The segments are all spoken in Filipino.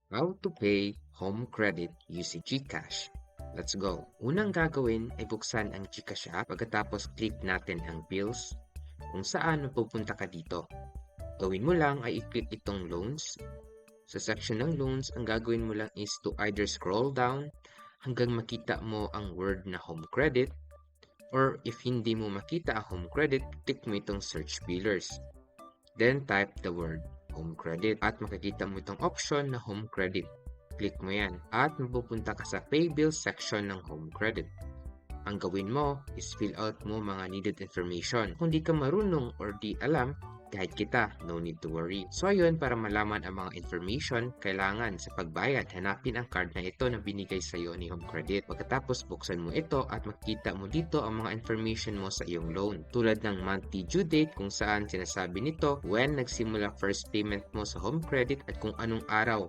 How to pay home credit using GCash. Let's go. Unang gagawin ay buksan ang GCash app pagkatapos click natin ang bills kung saan mapupunta ka dito. Gawin mo lang ay i-click itong loans. Sa section ng loans, ang gagawin mo lang is to either scroll down hanggang makita mo ang word na home credit, or if hindi mo makita ang home credit, click mo itong search pillars. Then type the word home credit at makikita mo itong option na home credit. Click mo yan at mapupunta ka sa pay bill section ng home credit. Ang gawin mo is fill out mo mga needed information. Kung di ka marunong or di alam, guide kita, no need to worry. So ayun, para malaman ang mga information, kailangan sa pagbayad, hanapin ang card na ito na binigay sa iyo ni Home Credit. Pagkatapos buksan mo ito at makita mo dito ang mga information mo sa iyong loan. Tulad ng monthly due date kung saan sinasabi nito when nagsimula first payment mo sa Home Credit at kung anong araw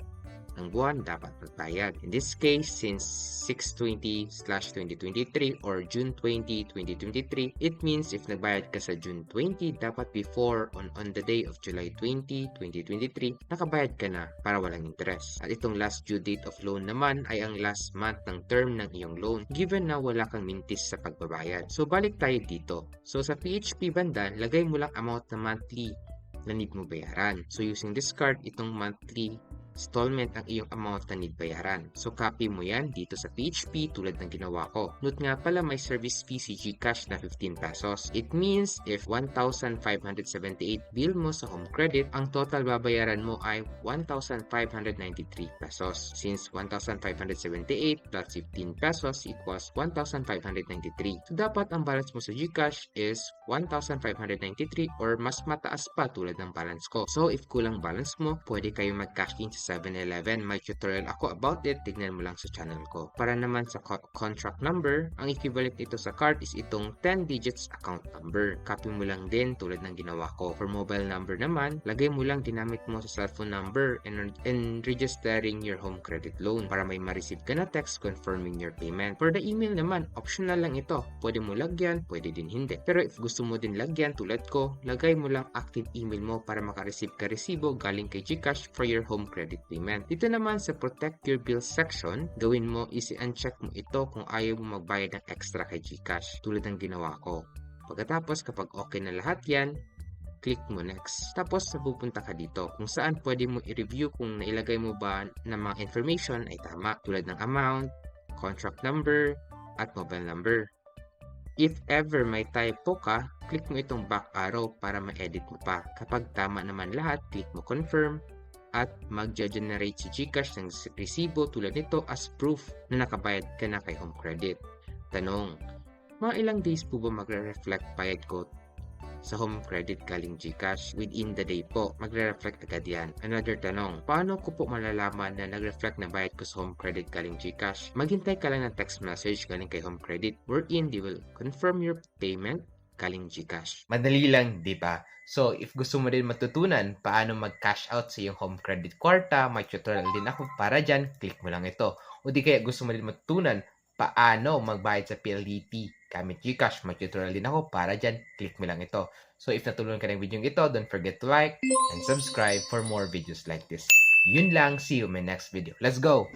ang buwan dapat magbayad. In this case, since 6/20/2023 or June 20, 2023, it means if nagbayad ka sa June 20, dapat before on the day of July 20, 2023, nakabayad ka na para walang interest. At itong last due date of loan naman ay ang last month ng term ng iyong loan, given na wala kang mintis sa pagbabayad. So balik tayo dito. So sa PHP banda, lagay mo lang amount na monthly na need mo bayaran. So using this card, itong monthly installment ang iyong amount na need bayaran. So copy mo yan dito sa PHP tulad ng ginawa ko. Note nga pala may service fee si GCash na 15 pesos. It means if 1,578 bill mo sa home credit, ang total babayaran mo ay 1,593 pesos. Since 1,578 plus 15 pesos equals 1,593. So dapat ang balance mo sa GCash is 1,593 or mas mataas pa tulad ng balance ko. So if kulang balance mo, pwede kayo mag-cash in sa 7-Eleven. May tutorial ako about it. Tignan mo lang sa channel ko. Para naman sa contract number, ang equivalent ito sa card is itong 10 digits account number. Copy mo lang din tulad ng ginawa ko. For mobile number naman, lagay mo lang ginamit mo sa cellphone number and registering your home credit loan para may ma-receive ka na text confirming your payment. For the email naman, optional lang ito. Pwede mo lagyan, pwede din hindi. Pero if gusto mo din lagyan tulad ko, lagay mo lang active email mo para makareceive ka resibo galing kay GCash for your home credit payment. Dito naman sa protect your bill section, gawin mo is i-uncheck mo ito kung ayaw mo magbayad ng extra kay GCash tulad ng ginawa ko. Pagkatapos kapag okay na lahat yan, click mo next. Tapos pupunta ka dito kung saan pwede mo i-review kung nailagay mo ba na mga information ay tama tulad ng amount, contract number, at mobile number. If ever may typo ka, click mo itong back arrow para ma-edit mo pa. Kapag tama naman lahat, click mo confirm at mag-generate si GCash ng resibo tulad nito as proof na nakabayad ka na kay Home Credit. Tanong, mga ilang days po ba magre-reflect bayad ko sa Home Credit galing GCash? Within the day po, magre-reflect agad yan. Another tanong, paano ko po malalaman na nag-reflect na bayad ko sa Home Credit galing GCash? Maghintay ka lang ng text message galing kay Home Credit wherein they will confirm your payment galing GCash. Madali lang, di ba? So, if gusto mo din matutunan paano mag-cash out sa iyong home credit kwarta, may tutorial din ako para dyan, click mo lang ito. O di kaya gusto mo din matutunan paano magbayad sa PLDT gamit GCash, may tutorial din ako para dyan, click mo lang ito. So, if natulungan ka ng video ito, don't forget to like and subscribe for more videos like this. Yun lang, see you in my next video. Let's go!